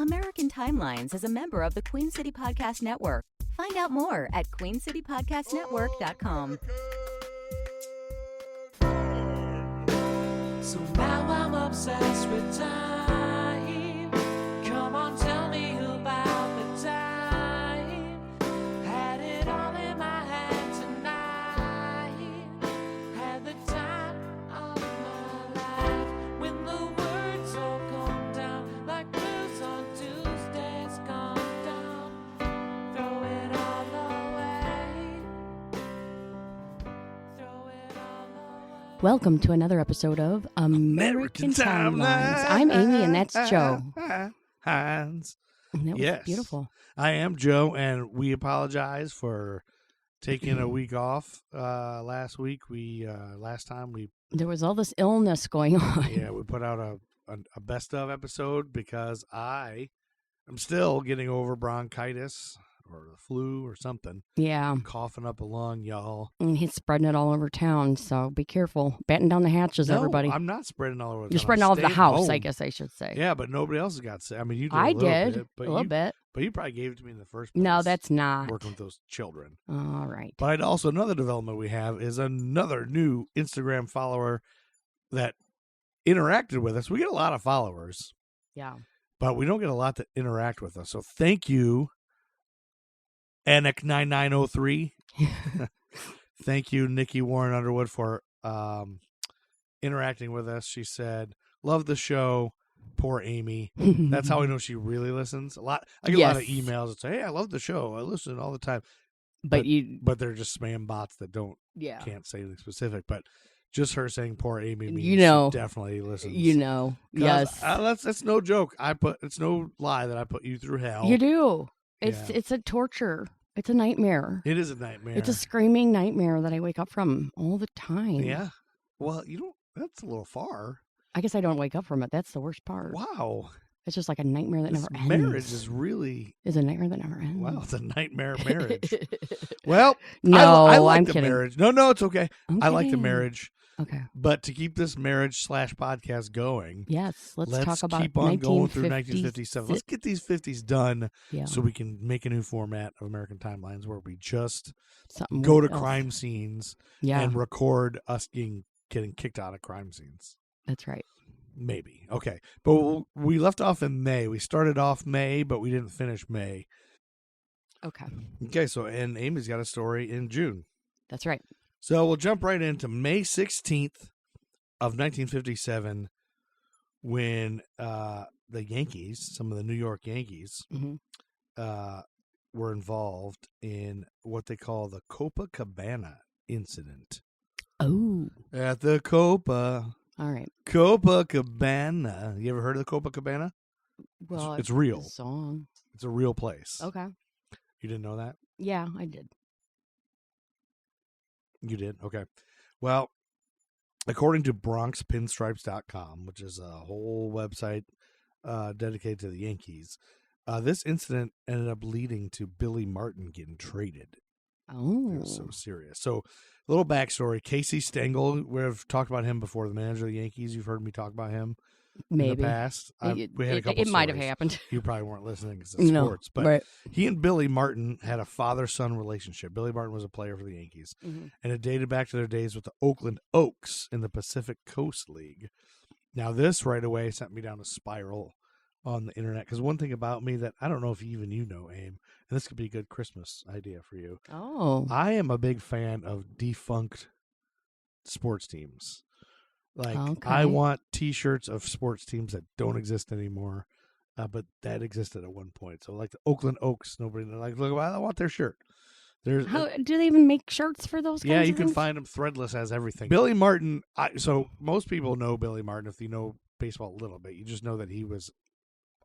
American Timelines is a member of the Queen City Podcast Network. Find out more at queencitypodcastnetwork.com. So now I'm obsessed with time. Come on, tell me about the time. Had it all in my hand tonight. Had the time of my life. When the words all come down like blues on Tuesdays gone down. Throw it all away. Throw it all away. Welcome to another episode of American Timelines. I'm Amy, and that's Joe. Hans. And that was Yes. beautiful. I am Joe, and we apologize for taking a week off last week. Last time we There was all this illness going on. we put out a best of episode because I am still getting over bronchitis or the flu or something. Yeah, Coughing up a lung, y'all. and he's spreading it all over town, so be careful. Batten down the hatches, No, everybody. I'm not spreading all over. You're spreading all over the house, I guess I should say. Yeah, but nobody else has got sick. I mean, you did. I a little did, bit, but a little bit. But you probably gave it to me in the first place. No, that's not. Working with those children. All right. But also another development we have is another new Instagram follower that interacted with us. We get a lot of followers, Yeah. but we don't get a lot that interact with us. So thank you, Anik9903. Thank you, Nikki Warren Underwood, for interacting with us. She said, "Love the show." Poor Amy. That's how we know she really listens. I get a lot of Yes. emails that say, "Hey, I love the show. I listen all the time." But But they're just spam bots that yeah. can't say anything specific. But just her saying "poor Amy" means You know. she definitely listens. Yes. That's no joke. It's no lie that I put you through hell. You do. It's Yeah. it's a torture. It's a nightmare. It is a nightmare. It's a screaming nightmare that I wake up from all the time. Yeah. Well, you don't. That's a little far. I guess I don't wake up from it. That's the worst part. Wow. It's just like a nightmare that This never ends. marriage is really Is a nightmare that never ends. wow. It's a nightmare marriage. Well, No, I like I'm the kidding. marriage. No, it's okay. I'm I like the kidding. marriage, Okay. but to keep this marriage / podcast going, Yes. Let's talk about keep on going through 1950s. 1957. Let's get these 50s done Yeah. so we can make a new format of American Timelines where we just Something go to else. crime scenes Yeah. and record us getting kicked out of crime scenes. That's right. Maybe. Okay. But we left off in May. We started off May, but we didn't finish May. Okay. Okay. And Amy's got a story in June. That's right. So we'll jump right into May 16th of 1957 when the Yankees, some of the New York Yankees, hmm were involved in what they call the Copacabana incident. Oh. At the All right. Copacabana. You ever heard of the Copacabana? Well, It's real. a song. It's a real place. Okay. You didn't know that? Yeah, I did. You did? Okay. Well, according to BronxPinstripes.com, which is a whole website dedicated to the Yankees, this incident ended up leading to Billy Martin getting traded. Oh. It was so serious. So, a little backstory. Casey Stengel, we've talked about him before, the manager of the Yankees. You've heard me talk about him in Maybe. the past. We had a couple It might have stories. happened. You probably weren't listening because it's No, sports. But right. he and Billy Martin had a father-son relationship. Billy Martin was a player for the Yankees. Mhm. And it dated back to their days with the Oakland Oaks in the Pacific Coast League. Now, this right away sent me down a spiral on the internet. Because one thing about me that I don't know if even you know, Aim, and this could be a good Christmas idea for you. Oh. I am a big fan of defunct sports teams. Like, Okay. I want T-shirts of sports teams that don't exist anymore, but that existed at one point. So, like the Oakland Oaks, nobody like. Look, I want their shirt. There's How do they even make shirts for those kinds yeah, of you can things? find them threadless as everything. Billy Martin. So most people know Billy Martin if you know baseball a little bit. You just know that he was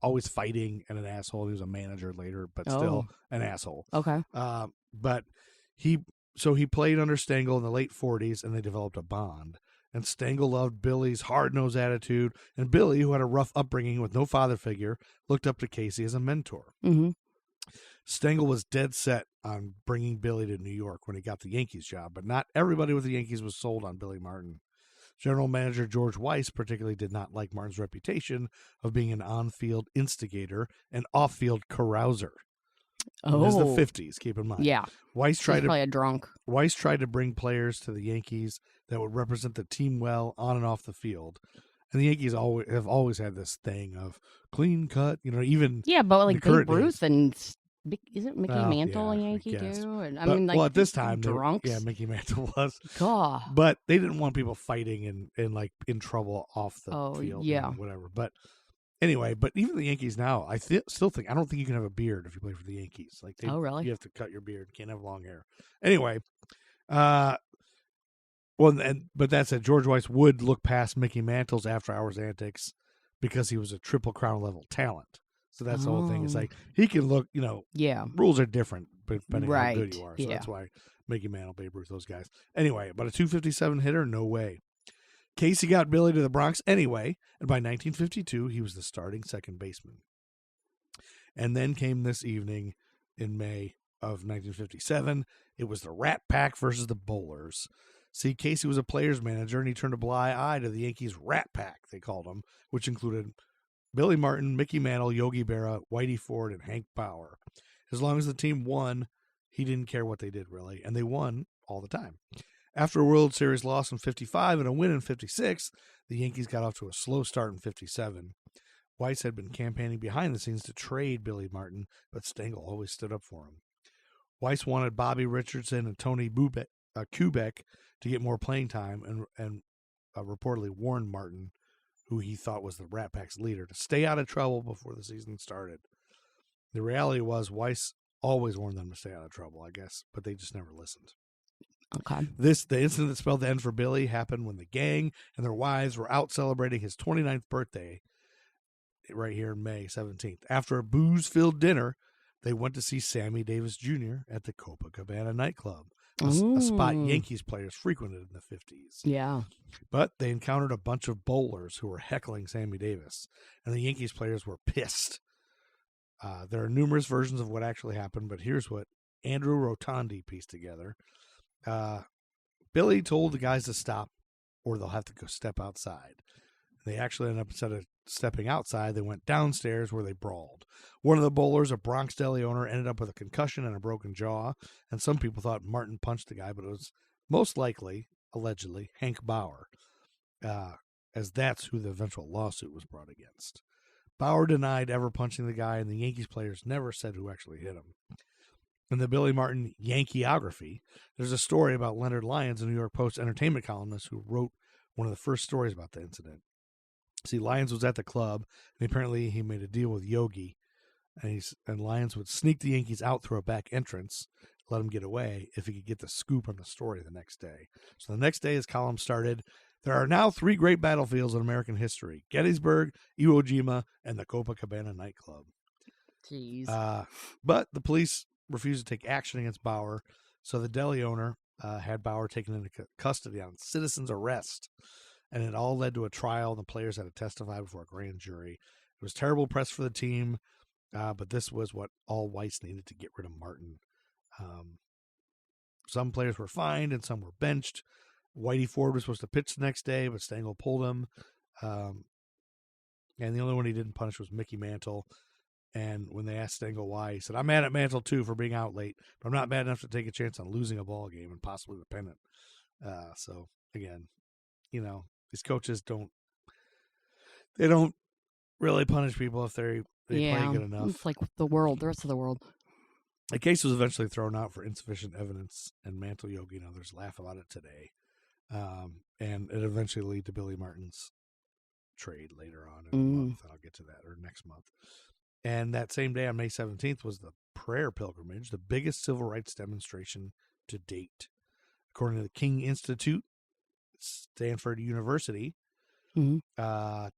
always fighting and an asshole. He was a manager later, but still an asshole. Okay. But he played under Stengel in the late 40s, and they developed a bond. And Stengel loved Billy's hard-nosed attitude, and Billy, who had a rough upbringing with no father figure, looked up to Casey as a mentor. Mm-hmm. Stengel was dead set on bringing Billy to New York when he got the Yankees job, but not everybody with the Yankees was sold on Billy Martin. General manager George Weiss particularly did not like Martin's reputation of being an on-field instigator and off-field carouser. Oh, This is the 50s, keep in mind. yeah. Weiss He's tried probably a drunk. to bring players to the Yankees that would represent the team well on and off the field. And the Yankees have always had this thing of clean cut, even Yeah, but in like the current Babe Ruth days. and isn't Mickey Well, Mantle a yeah, I Yankee guess. too? And I But- mean, like, well, at this these time, drunks. Mickey Mantle was. God. But they didn't want people fighting and like in trouble off the Oh, field, yeah. whatever. But anyway, but even the Yankees now, I still think I don't think you can have a beard if you play for the Yankees. Like, Oh, really? You have to cut your beard. You can't have long hair. Anyway, but that said, George Weiss would look past Mickey Mantle's after-hours antics because he was a Triple Crown level talent. So that's the whole thing. It's Oh. like he can look, Yeah. rules are different depending on how Right, good you are. So yeah. that's why Mickey Mantle, Babe Ruth, those guys. Anyway, but a 257 hitter, no way. Casey got Billy to the Bronx anyway, and by 1952, he was the starting second baseman. And then came this evening in May of 1957. It was the Rat Pack versus the Bowlers. See, Casey was a player's manager, and he turned a blind eye to the Yankees' Rat Pack, they called him, which included Billy Martin, Mickey Mantle, Yogi Berra, Whitey Ford, and Hank Bauer. As long as the team won, he didn't care what they did, really, and they won all the time. After a World Series loss in 55 and a win in 56, the Yankees got off to a slow start in 57. Weiss had been campaigning behind the scenes to trade Billy Martin, but Stengel always stood up for him. Weiss wanted Bobby Richardson and Tony Kubek to get more playing time and reportedly warned Martin, who he thought was the Rat Pack's leader, to stay out of trouble before the season started. The reality was Weiss always warned them to stay out of trouble, I guess, but they just never listened. Okay. The incident that spelled the end for Billy happened when the gang and their wives were out celebrating his 29th birthday right here in May 17th. After a booze-filled dinner, they went to see Sammy Davis Jr. at the Copacabana nightclub, a spot Yankees players frequented in the 50s. Yeah. But they encountered a bunch of bowlers who were heckling Sammy Davis, and the Yankees players were pissed. There are numerous versions of what actually happened, but here's what Andrew Rotondi pieced together. Billy told the guys to stop, or they'll have to go step outside. They actually ended up, instead of stepping outside, they went downstairs where they brawled. One of the bowlers, a Bronx deli owner, ended up with a concussion and a broken jaw, and some people thought Martin punched the guy, but it was most likely, allegedly, Hank Bauer, as that's who the eventual lawsuit was brought against. Bauer denied ever punching the guy, and the Yankees players never said who actually hit him. In the Billy Martin Yankeeography, there's a story about Leonard Lyons, a New York Post entertainment columnist who wrote one of the first stories about the incident. See, Lyons was at the club, and apparently he made a deal with Yogi, and Lyons would sneak the Yankees out through a back entrance, let them get away if he could get the scoop on the story the next day. So the next day, his column started, "There are now 3 great battlefields in American history: Gettysburg, Iwo Jima, and the Copacabana nightclub." Jeez. But the police refused to take action against Bauer, so the deli owner had Bauer taken into custody on citizen's arrest, and it all led to a trial, and the players had to testify before a grand jury. It was terrible press for the team, but this was what all Weiss needed to get rid of Martin. Some players were fined and some were benched. Whitey Ford was supposed to pitch the next day, but Stengel pulled him. And the only one he didn't punish was Mickey Mantle. And when they asked Stengel why, he said, "I'm mad at Mantle too for being out late, but I'm not bad enough to take a chance on losing a ball game and possibly the pennant." So again, these coaches don't really punish people if they play good enough. It's like the rest of the world. The case was eventually thrown out for insufficient evidence, and Mantle, Yogi, and others laugh about it today. And it eventually led to Billy Martin's trade later on in a month, and I'll get to that, or next month. And that same day on May 17th was the prayer pilgrimage, the biggest civil rights demonstration to date. According to the King Institute, Stanford University, nearly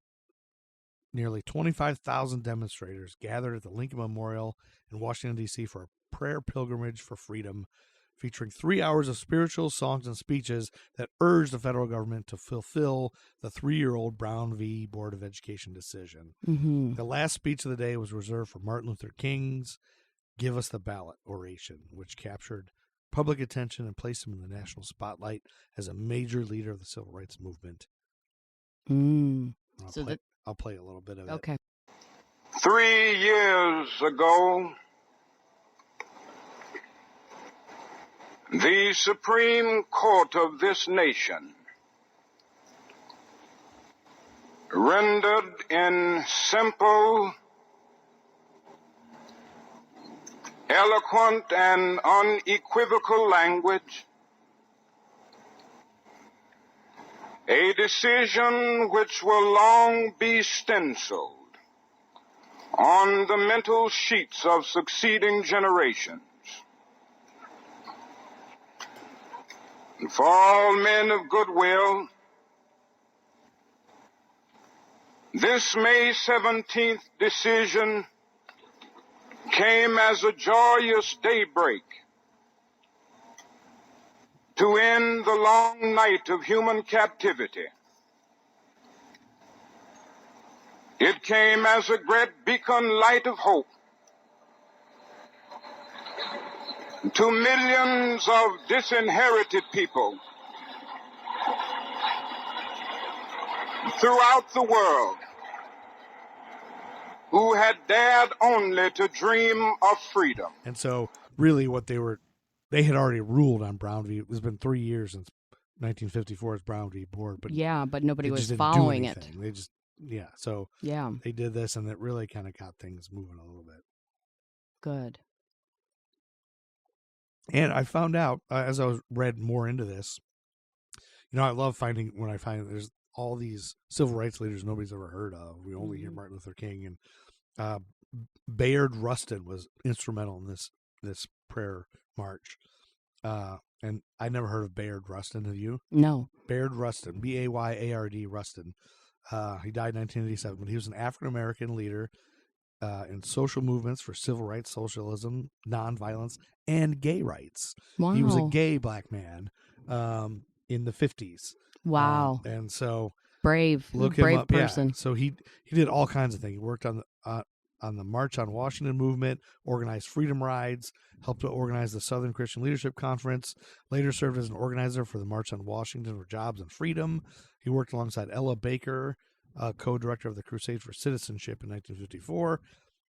25,000 demonstrators gathered at the Lincoln Memorial in Washington, D.C. for a prayer pilgrimage for freedom, featuring 3 hours of spiritual songs and speeches that urged the federal government to fulfill the 3-year-old Brown v. Board of Education decision. The last speech of the day was reserved for Martin Luther King's "Give Us the Ballot" oration, which captured public attention and placed him in the national spotlight as a major leader of the civil rights movement. I'll play a little bit of it. Okay. 3 years ago, the Supreme Court of this nation rendered in simple, eloquent, and unequivocal language a decision which will long be stenciled on the mental sheets of succeeding generations. And for all men of goodwill, this May 17th decision came as a joyous daybreak to end the long night of human captivity. It came as a great beacon light of hope to millions of disinherited people throughout the world who had dared only to dream of freedom. And so really what they had already ruled on Brown v. It's been 3 years since 1954's Brown v. Board, but but nobody was didn't following do it. anything. They just so Yeah, they did this, and it really kind of got things moving a little bit. good. And I found out as I read more into this, I love when I find there's all these civil rights leaders nobody's ever heard of. We only hear Martin Luther King, and Bayard Rustin was instrumental in this prayer march. And I never heard of Bayard Rustin. Have you? No. Bayard Rustin, Bayard Rustin. He died in 1987, but he was an African-American leader in social movements for civil rights, socialism, nonviolence, and gay rights. Wow. He was a gay black man in the 50s. Wow. And so brave up, person. Yeah. So he did all kinds of things. He worked on the March on Washington movement, organized freedom rides, helped to organize the Southern Christian Leadership Conference, later served as an organizer for the March on Washington for Jobs and Freedom. He worked alongside Ella Baker, co-director of the Crusade for Citizenship in 1954.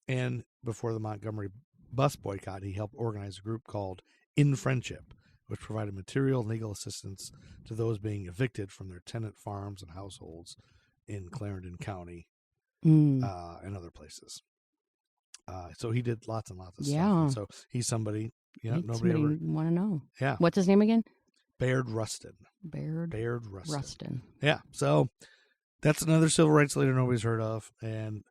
And before the Montgomery bus boycott, he helped organize a group called In Friendship, which provided material and legal assistance to those being evicted from their tenant farms and households in Clarendon County and other places. So he did lots and lots of stuff. And so he's somebody, nobody ever want to know. Yeah. What's his name again? Bayard Rustin. Bayard Rustin. Yeah. So that's another civil rights leader nobody's heard of, and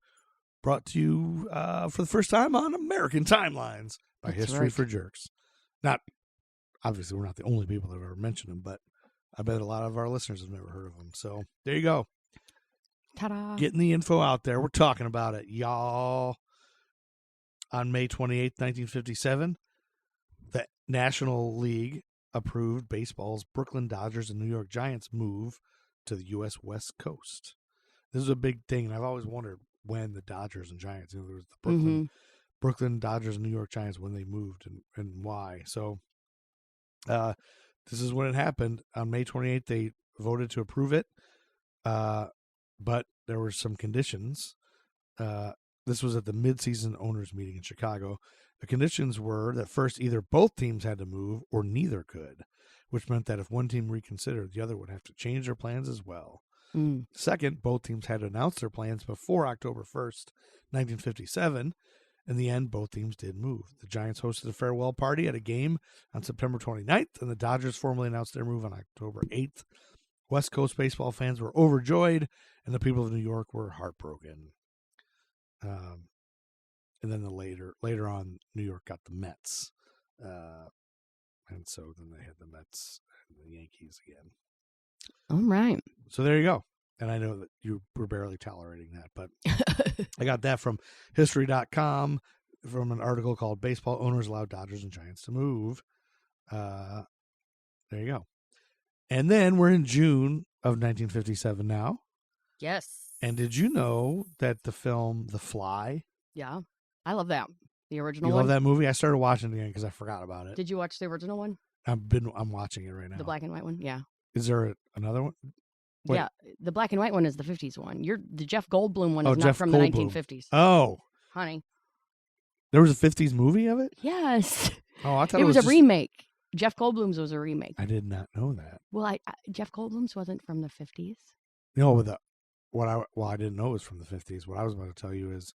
brought to you for the first time on American Timelines by History for Jerks. Obviously, we're not the only people that have ever mentioned him, but I bet a lot of our listeners have never heard of him. So there you go. Ta-da. Getting the info out there. We're talking about it, y'all. On May 28th, 1957, the National League approved baseball's Brooklyn Dodgers and New York Giants move to the U.S. West Coast. This is a big thing, and I've always wondered when the Dodgers and Giants, there was the Brooklyn Dodgers and New York Giants, when they moved and why. So this is when it happened. On May 28th, they voted to approve it, but there were some conditions. This was at the midseason owners meeting in Chicago. The conditions were that first, either both teams had to move or neither could, which meant that if one team reconsidered, the other would have to change their plans as well. Second, both teams had to announce their plans before October 1st, 1957. In the end, both teams did move. The Giants hosted a farewell party at a game on September 29th, and the Dodgers formally announced their move on October 8th. West Coast baseball fans were overjoyed, and the people of New York were heartbroken. And then later on, New York got the Mets. And so then they had the Mets and the Yankees again. All right. So there you go. And I know that you were barely tolerating that, but I got that from history.com from an article called Baseball Owners Allow Dodgers and Giants to Move. There you go. And then we're in June of 1957 now. Yes. And did you know that the film The Fly? Yeah. I love that. The original You one? love that movie? I started watching it again because I forgot about it. Did you watch the original one? I'm watching it right now. The black and white one? Yeah. Is there another one? Wait. Yeah. The black and white one is the 50s one. The Jeff Goldblum one Oh, is not Jeff from Goldblum. the 1950s. Oh, Honey. there was a 50s movie of it? Yes. Oh, I thought It was a just... remake. Jeff Goldblum's was a remake. I did not know that. Well, Jeff Goldblum's wasn't from the 50s. No, I didn't know it was from the 50s. What I was about to tell you is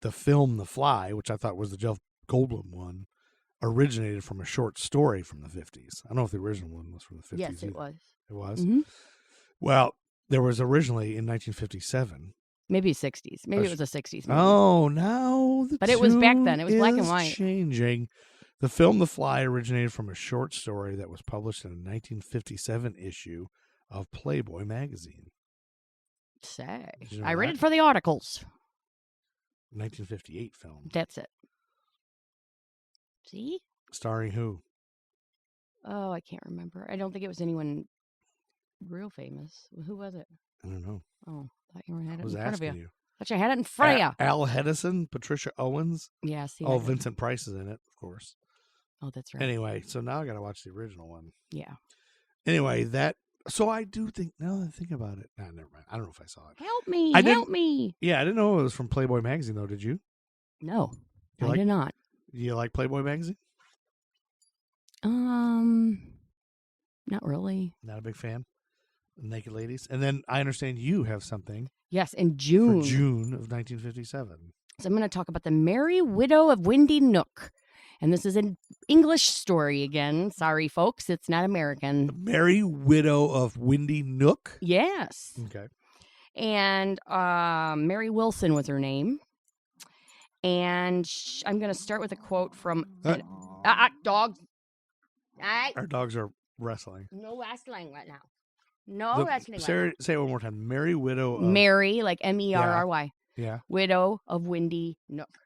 the film The Fly, which I thought was the Jeff Goldblum one, originated from a short story from the 50s. I don't know if the original one was from the 50s. Yes, it either. was. It was? Mm-hmm. Well, there was originally in 1957. Maybe 60s. Maybe it was a 60s movie. Oh, no. But it was back then. It was black and white. Changing. The film The Fly originated from a short story that was published in a 1957 issue of Playboy magazine. Say. Did you know I read that? it for the articles. 1958 film. That's it. See? Starring who? Oh, I can't remember. I don't think it was anyone real famous. Who was it? I don't know. Oh, thought you had I it was in front of asking you. you. Thought you had it in front of you. Al Hedison, Patricia Owens. Yeah, see. Oh, Vincent Price is in it, of course. Oh, that's right. Anyway, so now I got to watch the original one. Yeah. Anyway, so I do think, now that I think about it. Nah, never mind. I don't know if I saw it. Help me. I didn't- Help me. Yeah, I didn't know it was from Playboy magazine, though. Did you? No, You I like- did not. Do you like Playboy magazine? Not really. Not a big fan. Naked ladies. And then I understand you have something Yes, in June. for June of 1957. So I'm going to talk about the Merry Widow of Windy Nook. And this is an English story again. Sorry, folks. It's not American. The Merry Widow of Windy Nook. Yes. Okay. And Mary Wilson was her name. And I'm going to start with a quote from... dogs. All right. Our dogs are wrestling. No wrestling right now. No wrestling right Sarah, say it one more time. Merry Widow of... Mary, like Merry. Yeah. Widow of Windy Nook.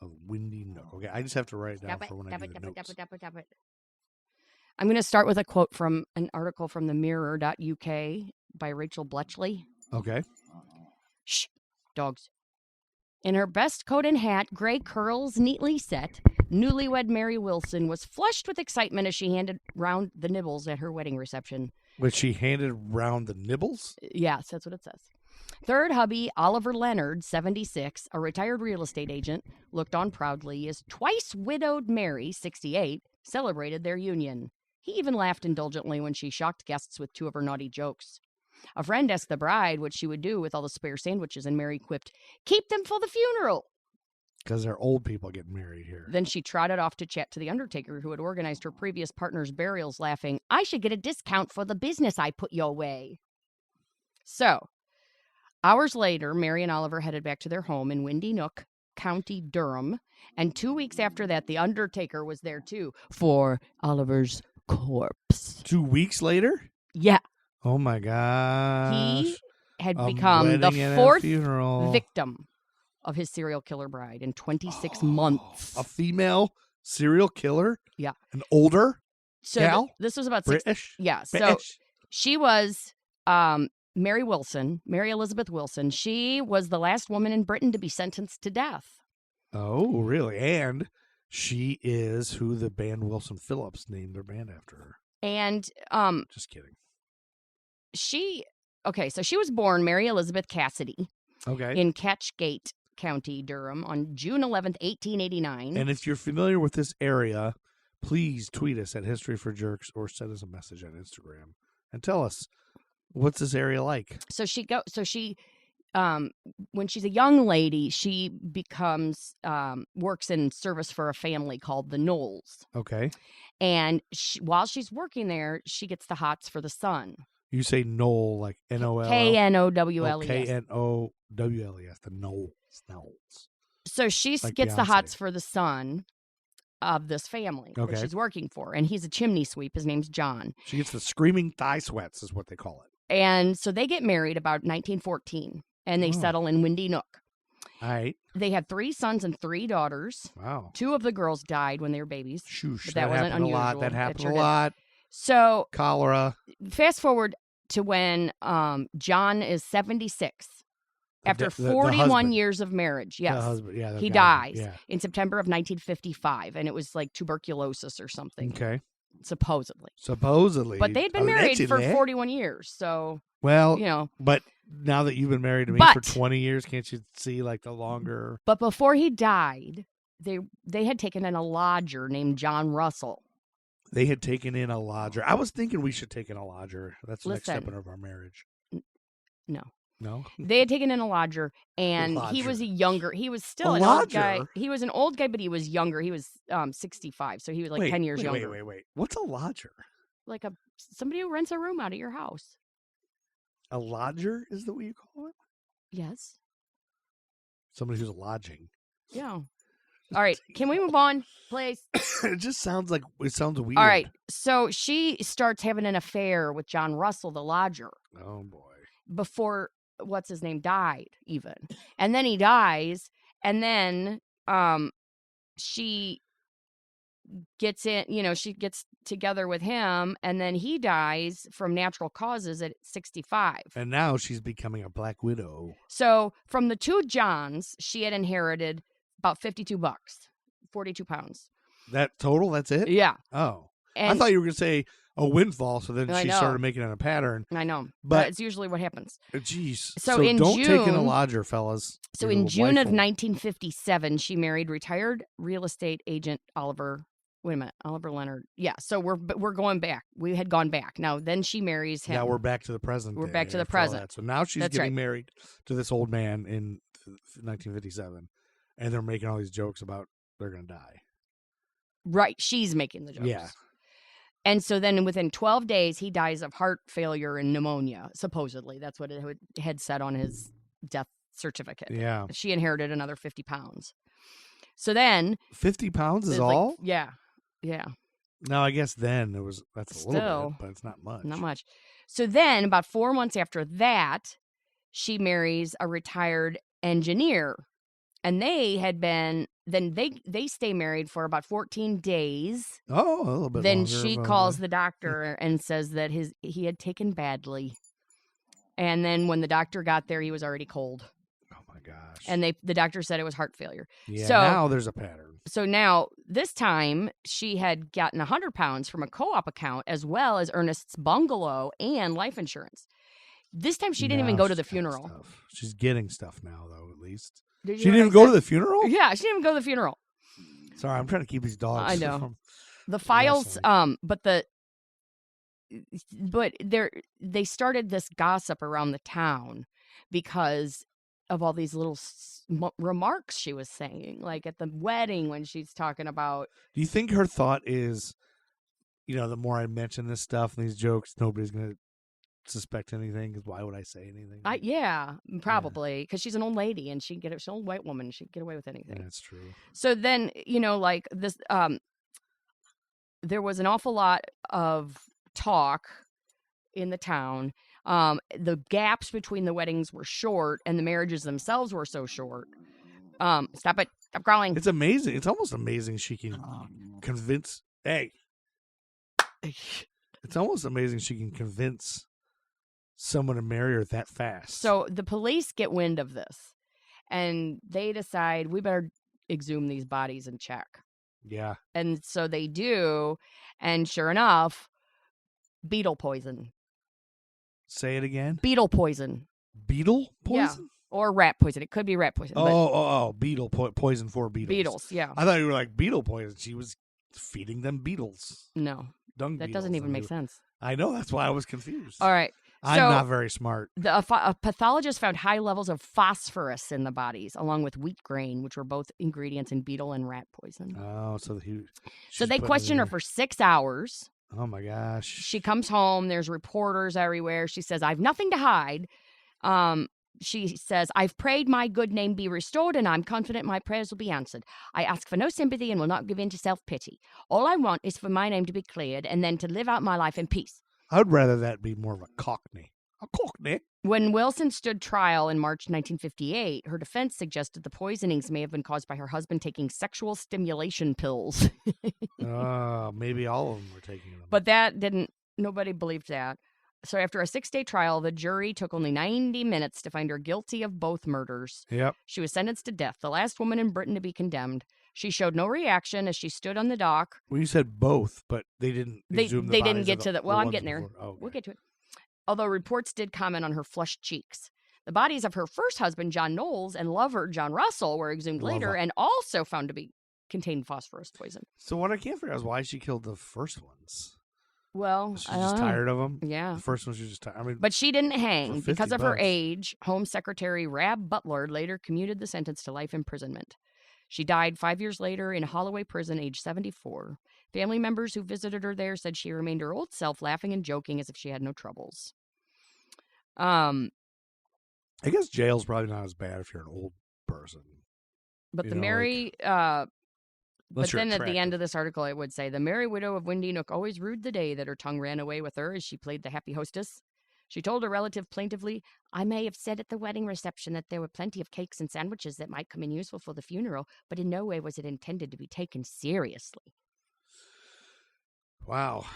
Of Windy Nook. Okay, I just have to write it down for when I do the notes. I'm going to start with a quote from an article from the Mirror.uk by Rachel Bletchley. Okay. Shh, dogs. In her best coat and hat, gray curls neatly set, newlywed Mary Wilson was flushed with excitement as she handed round the nibbles at her wedding reception. But she handed round the nibbles? Yes, that's what it says. Third hubby, Oliver Leonard, 76, a retired real estate agent, looked on proudly as twice widowed Mary, 68, celebrated their union. He even laughed indulgently when she shocked guests with two of her naughty jokes. A friend asked the bride what she would do with all the spare sandwiches, and Mary quipped, "Keep them for the funeral." Because they're old people getting married here. Then she trotted off to chat to the undertaker who had organized her previous partner's burials, laughing, "I should get a discount for the business I put your way." So, hours later, Mary and Oliver headed back to their home in Windy Nook, County Durham. And 2 weeks after that, the undertaker was there too for Oliver's corpse. 2 weeks later? Yeah. Oh my gosh. He had A become the wedding and a fourth funeral. victim of his serial killer bride in 26 months. A female serial killer? Yeah. An older So gal? this was about British? Yeah. So British? she was Mary Wilson, Mary Elizabeth Wilson. She was the last woman in Britain to be sentenced to death. Oh, really? And she is who the band Wilson Phillips named their band after her. And Just kidding. she was born Mary Elizabeth Cassidy Okay. in Catchgate County, Durham, on June 11th, 1889. And if you're familiar with this area, please tweet us at History for Jerks or send us a message on Instagram and tell us, what's this area like? When she's a young lady, she becomes works in service for a family called the Knowles. Okay. And while she's working there, she gets the hots for the son. You say Knoll like N-O-L-L? Knowles. K-N-O-W-L-E-S. The Knowles. So she Like gets the Beyonce. hots for the son of this family Okay. that she's working for. And he's a chimney sweep. His name's John. She gets the screaming thigh sweats is what they call it. And so they get married about 1914. And they settle in Windy Nook. All right. They had 3 sons and 3 daughters. Wow. 2 of the girls died when they were babies. Shoosh. But That that wasn't happened a lot. unusual. That It happened sure a did. lot. So Cholera. fast forward to when John is 76. after the 41 husband. years of marriage. The Yes. husband. Yeah, the He guy. dies Yeah. in September of 1955, and it was like tuberculosis or something, Okay. supposedly. Supposedly. But they had been married for Allegedly. 41 years, so, Well, you know. but now that you've been married to me for But- 20 years, can't you see like the longer? But before he died, they had taken in a lodger named John Russell. They had taken in a lodger. I was thinking we should take in a lodger. That's the next step Listen. of our marriage. No. No? They had taken in a lodger, and he was he was still an old guy. lodger? He was an old guy, but he was younger. He was 65, so he was like 10 years younger. Wait. What's a lodger? Like somebody who rents a room out of your house. A lodger is that what you call it? Yes. Somebody who's lodging. Yeah. All right. Can we move on, please? It just sounds weird. All right. So she starts having an affair with John Russell, the lodger, Oh boy. before what's his name died, even. And then he dies, and then she gets she gets together with him, and then he dies from natural causes at 65. And now she's becoming a black widow. So from the two Johns, she had inherited about $52, 42 pounds. That total? That's it? Yeah. Oh. And I thought you were going to say a windfall, so then I she know. started making it a pattern. I know, But- but it's usually what happens. Jeez. So in don't take in a June- lodger, fellas. So Your in wife June of will- 1957, she married retired real estate agent Oliver Leonard. Yeah, so we're going back. We had gone back. Now then she marries him. Now we're back to the present. We're day back to the after all present. that. So now she's That's getting right. married to this old man in 1957, and they're making all these jokes about they're going to die. Right, she's making the jokes. Yeah. And so then within 12 days, he dies of heart failure and pneumonia, supposedly. That's what it had said on his death certificate. Yeah. She inherited another 50 pounds. So then... 50 pounds is it's like- all? Yeah. Yeah. No, I guess then that's a little Still, bit, but it's not much. Not much. So then, about 4 months after that, she marries a retired engineer. And they had been... Then they stay married for about 14 days. Oh, a little bit Then longer, she but- calls the doctor and says that he had taken badly. And then when the doctor got there, he was already cold. Oh, my gosh. And the doctor said it was heart failure. yeah, so- now there's a pattern. So now, this time, she had gotten 100 pounds from a co-op account, as well as Ernest's bungalow and life insurance. This time, she didn't even Now go to the she's got funeral. stuff. She's getting stuff now, though, at least. Did you She hear didn't what I go to said? the funeral? Yeah, she didn't even go to the funeral. Sorry, I'm trying to keep these dogs. I know. from- The files, Wrestling. but they started this gossip around the town because of all these little remarks she was saying, like at the wedding when she's talking about. Do you think her thought is, the more I mention this stuff and these jokes, nobody's going to suspect anything? Because why would I say anything? Yeah, probably because she's an old lady and she's an old white woman. She'd get away with anything. That's true. So then, like this, there was an awful lot of talk in the town. The gaps between the weddings were short and the marriages themselves were so short. Stop it. Stop crawling. It's amazing. It's almost amazing she can convince. Hey. It's almost amazing she can convince someone to marry her that fast. So the police get wind of this and they decide we better exhume these bodies and check. Yeah. And so they do. And sure enough, beetle poison. Say it again. Beetle poison. Beetle Yeah. poison? Or rat poison. It could be rat poison. but Oh, beetle poison for beetles. beetles, yeah. I thought you were like beetle poison. She was feeding them beetles. No, Dung that beetles. doesn't even I make mean, sense. I know. That's why I was confused. All right. I'm so not very smart. a pathologist found high levels of phosphorus in the bodies, along with wheat grain, which were both ingredients in beetle and rat poison. Oh, So she's they putting it questioned her in. for 6 hours. Oh my gosh. She comes home. There's reporters everywhere. She says, "I've nothing to hide." She says, "I've prayed my good name be restored, and I'm confident my prayers will be answered. I ask for no sympathy and will not give in to self-pity. All I want is for my name to be cleared and then to live out my life in peace." I would rather that be more of a cockney. A cockney. When Wilson stood trial in March 1958, her defense suggested the poisonings may have been caused by her husband taking sexual stimulation pills. Maybe all of them were taking them. But nobody believed that. So after a 6-day trial, the jury took only 90 minutes to find her guilty of both murders. Yep. She was sentenced to death, the last woman in Britain to be condemned. She showed no reaction as she stood on the dock. Well, you said both, but they didn't exhume the They didn't bodies get of to the. the Well, I'm ones getting there. before. Oh, okay. We'll get to it. Although reports did comment on her flushed cheeks. The bodies of her first husband, John Knowles, and lover, John Russell, were exhumed later Lover. and also found to be contain phosphorus poison. So what I can't figure out is why she killed the first ones. Well, She's I don't just know. tired of them. Yeah. The first one, she's just tired. I mean, But she didn't hang. for Because of her $50. age, Home Secretary Rab Butler later commuted the sentence to life imprisonment. She died 5 years later in Holloway Prison, age 74. Family members who visited her there said she remained her old self, laughing and joking as if she had no troubles. I guess jail's probably not as bad if you're an old person. But You the know, Mary, Unless but you're then at the end attractive. of this article, it would say the merry widow of Windy Nook always rued the day that her tongue ran away with her as she played the happy hostess. She told a relative plaintively, "I may have said at the wedding reception that there were plenty of cakes and sandwiches that might come in useful for the funeral, but in no way was it intended to be taken seriously." Wow.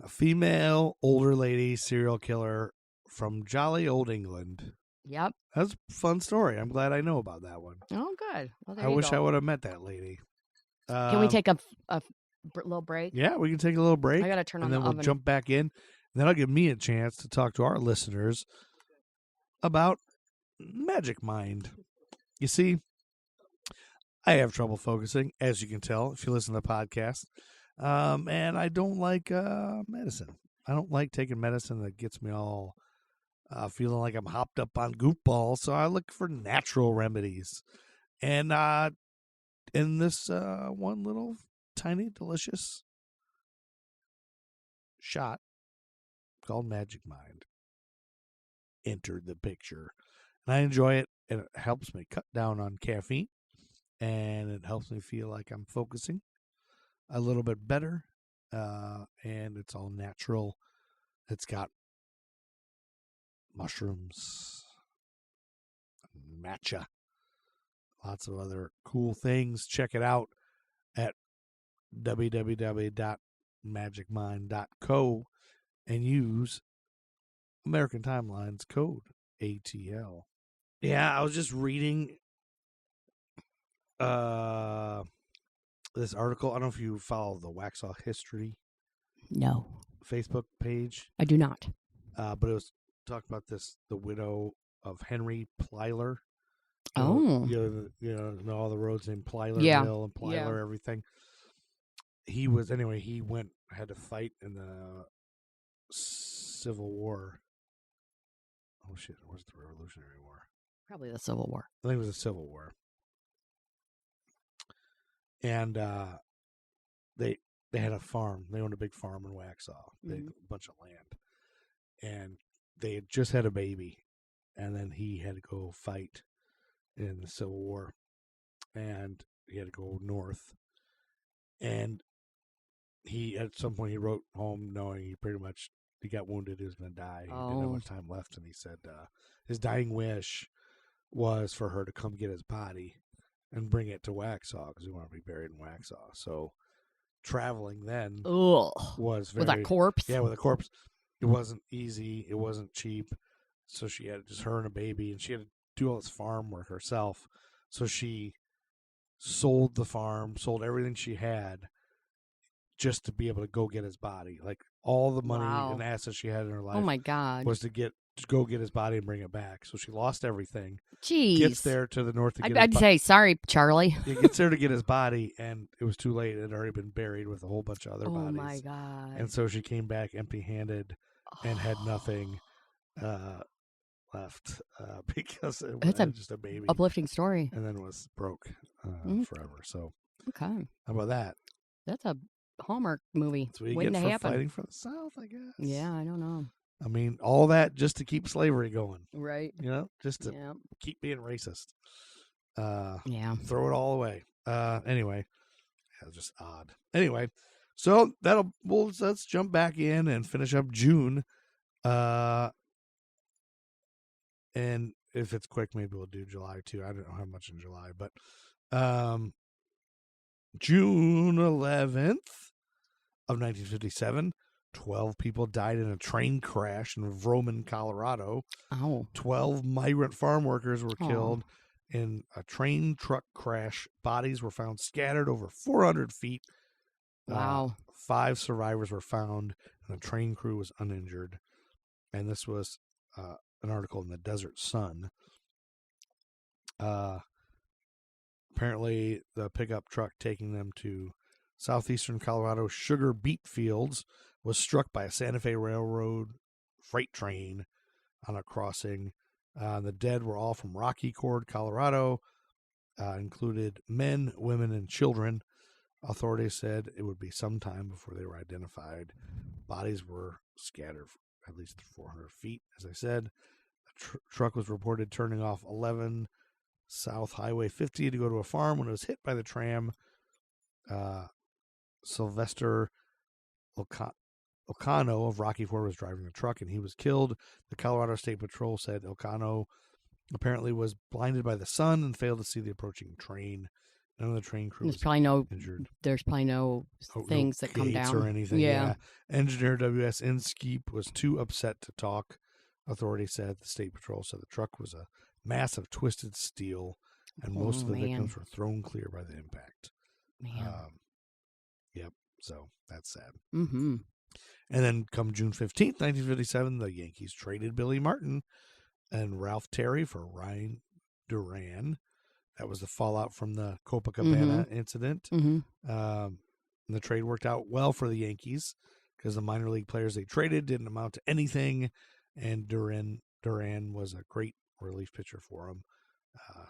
A female, older lady serial killer from jolly old England. Yep. That's a fun story. I'm glad I know about that one. Oh, good. Well, there I you wish go. I would have met that lady. Can we take a little break? Yeah, we can take a little break. I got to turn on and the then we'll oven. jump back in. And then I'll give me a chance to talk to our listeners about Magic Mind. You see, I have trouble focusing, as you can tell if you listen to the podcast. And I don't like medicine. I don't like taking medicine that gets me all feeling like I'm hopped up on goofballs. So I look for natural remedies. And in this one little tiny delicious shot called Magic Mind entered the picture. And I enjoy it, and it helps me cut down on caffeine, and it helps me feel like I'm focusing a little bit better, and it's all natural. It's got mushrooms, matcha, lots of other cool things. Check it out at www.magicmind.co and use American Timeline's code ATL. Yeah, I was just reading this article. I don't know if you follow the Waxhaw History No, Facebook page, I do not. but it was talking about the widow of Henry Plyler. Oh. You know all the roads named Plyler Yeah. Mill and Plyler, Yeah. everything. He had to fight in the Civil War. Oh shit, it was the Revolutionary War. Probably the Civil War. I think it was the Civil War. And they had a farm. They owned a big farm in Waxhaw. They had a bunch of land. And they had just had a baby. And then he had to go fight in the Civil War. And he had to go north. And at some point he wrote home knowing he got wounded, he was going to die. He didn't have much time left. And he said his dying wish was for her to come get his body and bring it to Waxhaw because he wanted to be buried in Waxhaw. So traveling then was very... With a corpse? Yeah, with a corpse. It wasn't easy. It wasn't cheap. So she had just her and a baby, and she had to do all this farm work herself. So she sold the farm, sold everything she had just to be able to go get his body. Like all the money and assets she had in her life Oh my God. was to go get his body and bring it back. So she lost everything. Jeez. Gets there to the north to get I'd say, sorry, Charlie. He gets there to get his body, and it was too late. It had already been buried with a whole bunch of other bodies. Oh my God. And so she came back empty-handed and had nothing left because it was just a baby. Uplifting story. And then was broke forever. So Okay. how about that? That's a Hallmark movie. That's what you waiting get to for happen. fighting for the South, I guess. Yeah, I don't know. I mean, all that just to keep slavery going. Right. Just to keep being racist. Yeah. Throw it all away. Anyway, just odd. Anyway, so let's jump back in and finish up June. And if it's quick, maybe we'll do July too. I don't know how much in July, but June 11th of 1957, 12 people died in a train crash in Vroman, Colorado. Oh. 12 migrant farm workers were Aw. killed in a train truck crash. Bodies were found scattered over 400 feet. Wow. 5 survivors were found, and the train crew was uninjured. And this was an article in the Desert Sun. Apparently, the pickup truck taking them to southeastern Colorado sugar beet fields was struck by a Santa Fe Railroad freight train on a crossing. The dead were all from Rocky Cord, Colorado, included men, women, and children. Authorities said it would be some time before they were identified. Bodies were scattered for at least 400 feet, as I said. The truck was reported turning off 11 South Highway 50 to go to a farm when it was hit by the tram. Sylvester Elcano of Rocky Ford was driving the truck, and he was killed. The Colorado State Patrol said Elcano apparently was blinded by the sun and failed to see the approaching train. None of the train crew was injured. There's probably no things that come down or anything. Yeah. Engineer W.S. Inskeep was too upset to talk. Authorities said the State Patrol said the truck was a mass of twisted steel, and most of the victims were thrown clear by the impact. Yep. So that's sad. Mm-hmm. And then come June 15th, 1957, the Yankees traded Billy Martin and Ralph Terry for Ryan Duran. That was the fallout from the Copacabana incident. The trade worked out well for the Yankees because the minor league players they traded didn't amount to anything, and Duran was a great relief pitcher for him.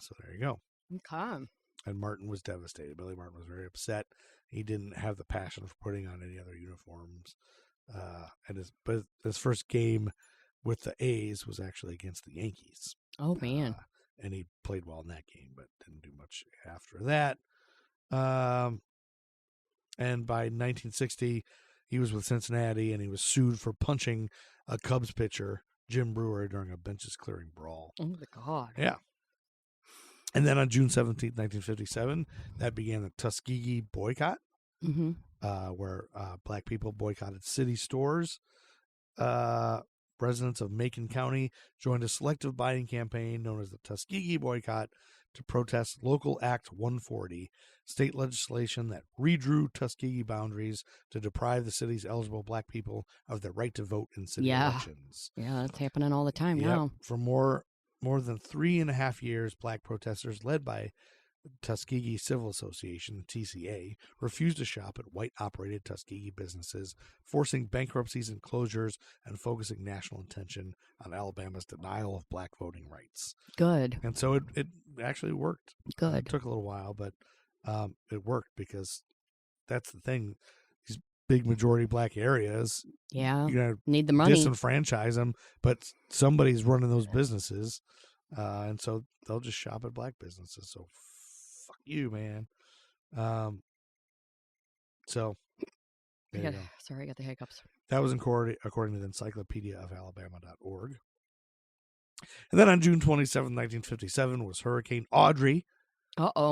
So there you go. Okay. And Martin was devastated. Billy Martin was very upset. He didn't have the passion for putting on any other uniforms. But his first game with the A's was actually against the Yankees. Oh, man. And he played well in that game, but didn't do much after that. And by 1960, he was with Cincinnati, and he was sued for punching a Cubs pitcher, Jim Brewer, during a benches clearing brawl. Oh, my God. Yeah. And then on June 17th, 1957, that began the Tuskegee boycott, where black people boycotted city stores. Residents of Macon County joined a selective buying campaign known as the Tuskegee Boycott to protest Local Act 140, state legislation that redrew Tuskegee boundaries to deprive the city's eligible black people of their right to vote in city elections. Yeah, that's happening all the time now. For more than 3.5 years, black protesters led by the Tuskegee Civil Association, the TCA, refused to shop at white-operated Tuskegee businesses, forcing bankruptcies and closures and focusing national attention on Alabama's denial of black voting rights. Good. And so it actually worked. Good. It took a little while, but it worked because that's the thing. These big majority black areas, need the money. Disenfranchise them, but somebody's running those businesses, and so they'll just shop at black businesses. So fuck you, man. So there you go. Sorry, I got the hiccups. That was according to the Encyclopedia of Alabama.org. And then on June 27, 1957, was Hurricane Audrey,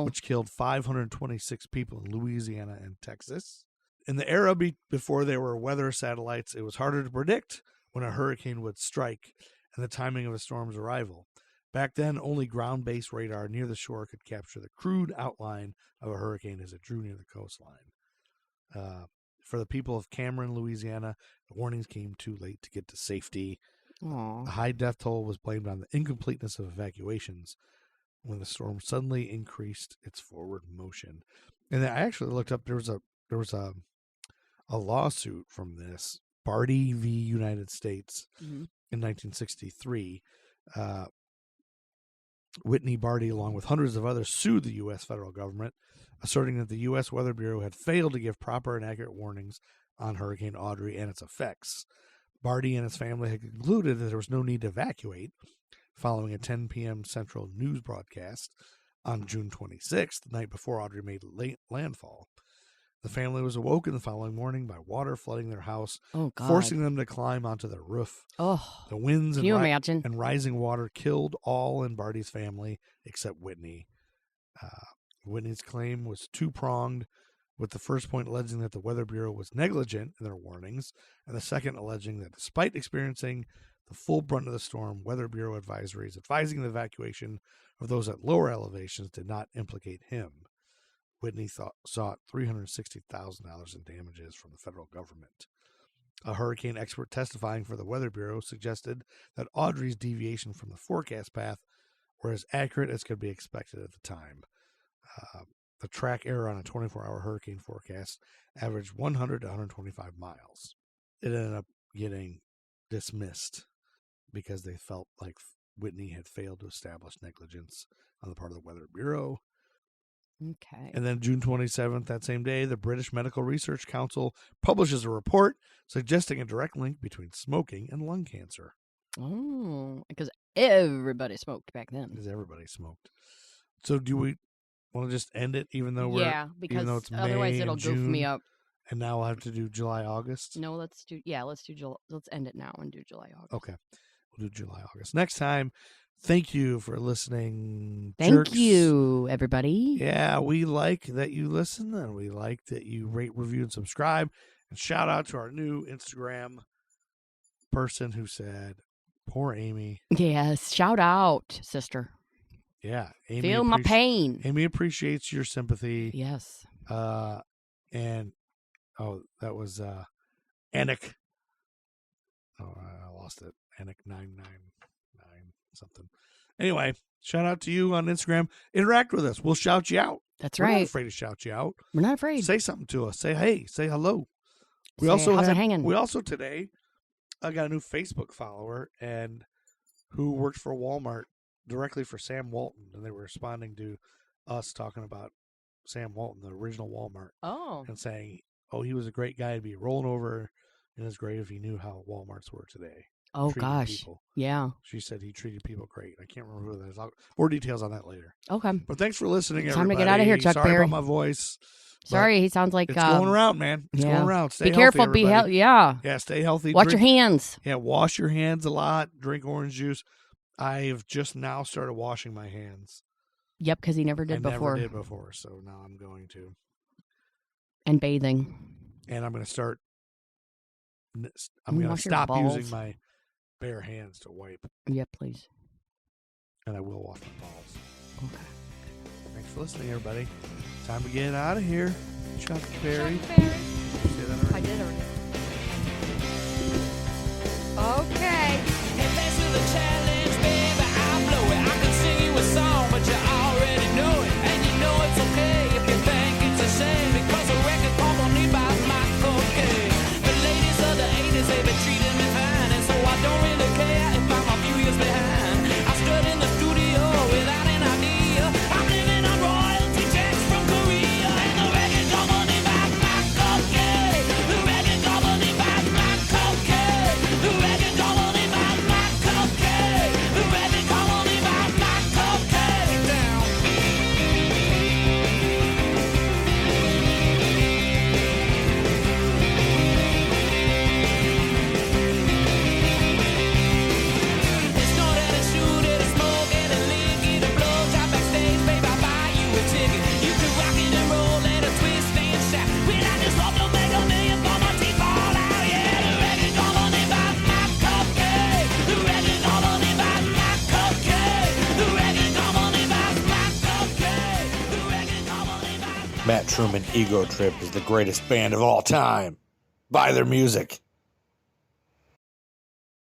which killed 526 people in Louisiana and Texas. In the era before there were weather satellites, it was harder to predict when a hurricane would strike and the timing of a storm's arrival. Back then, only ground-based radar near the shore could capture the crude outline of a hurricane as it drew near the coastline. For the people of Cameron, Louisiana, the warnings came too late to get to safety. Aww. A high death toll was blamed on the incompleteness of evacuations when the storm suddenly increased its forward motion. And I actually looked up, there was a lawsuit from this, Barty v. United States, in 1963. Whitney Barty, along with hundreds of others, sued the U.S. federal government, asserting that the U.S. Weather Bureau had failed to give proper and accurate warnings on Hurricane Audrey and its effects. Barty and his family had concluded that there was no need to evacuate following a 10 p.m. Central news broadcast on June 26th, the night before Audrey made landfall. The family was awoken the following morning by water flooding their house, forcing them to climb onto their roof. Oh, the winds imagine? And rising water killed all in Barty's family except Whitney. Whitney's claim was two-pronged, with the first point alleging that the Weather Bureau was negligent in their warnings, and the second alleging that despite experiencing the full brunt of the storm, Weather Bureau advisories advising the evacuation of those at lower elevations did not implicate him. Whitney sought $360,000 in damages from the federal government. A hurricane expert testifying for the Weather Bureau suggested that Audrey's deviation from the forecast path were as accurate as could be expected at the time. The track error on a 24-hour hurricane forecast averaged 100 to 125 miles. It ended up getting dismissed because they felt like Whitney had failed to establish negligence on the part of the Weather Bureau. Okay. And then June 27th, that same day, the British Medical Research Council publishes a report suggesting a direct link between smoking and lung cancer. Oh, because everybody smoked back then. Because everybody smoked. So do we want to just end it, even though because even though it's otherwise May it'll and goof June, me up. And now we'll have to do July, August? No, let's do let's end it now and do July, August. Okay. We'll do July, August. Next time, thank you for listening. Thank jerks. you, everybody. Yeah, we like that you listen, and we like that you rate, review, and subscribe. And shout out to our new Instagram person who said, poor Amy. Yes, shout out, sister. Yeah. Amy Feel my pain. Amy appreciates your sympathy. Yes. And that was Anik. Oh, I lost it. Anik 999 something. Anyway, shout out to you on Instagram. Interact with us. We'll shout you out. That's We're right. not afraid to shout you out. We're not afraid. Say something to us. Say hey. Say hello. We Say, also how's it hanging? We also today got a new Facebook follower and who worked for Walmart directly for Sam Walton, and they were responding to us talking about Sam Walton, the original Walmart, Oh. and saying, "Oh, he was a great guy to be rolling over, and it's great if he knew how Walmarts were today." Oh treating gosh. people." Yeah. She said he treated people great. I can't remember who that is. More details on that later. Okay. But thanks for listening, Time to everybody. get out of here, Chuck Sorry Berry. about my voice. but Sorry, he sounds like it's going around, man. It's yeah. going around. Stay be healthy, careful. everybody. Be healthy. Yeah. Yeah, stay healthy. Watch your hands. Yeah, wash your hands a lot. Drink orange juice. I've just now started washing my hands. Yep, because he never did before. Never did before, so now I'm going to. And bathing. And I'm going to start. I'm You going to wash your stop balls. using my bare hands to wipe, Yeah, please. and I will wash my balls. Okay. Thanks for listening, everybody. Time to get out of here. Chuck Berry. Chuck Berry. Say that already? I did already. Okay. Hey, thanks for the challenge, baby. I blow it. I can sing you a song, but you already know it. And you know it's okay if you think it's a shame, because a record company buys my cocaine. The ladies of the 80s, they've been treating me fine, and so I don't really care if I'm a few years behind. I stood in the studio without an idea. I'm living on royalty checks from Korea, and the record company buys my cocaine. The record company buys my cocaine. The record company buys my cocaine. The record company buys my cocaine. Down. It's not that it's shoot it, it's smoke and a lick it, a blow drop backstage, babe, I'll buy you a ticket. You can rock it and roll and a twist and shout. When I just roll to make a million for my teeth fall out, yeah. The record company buys my cocaine. The record company buys my cocaine. The record company buys my cocaine. The record company buys my Matt Truman Ego Trip is the greatest band of all time. Buy their music.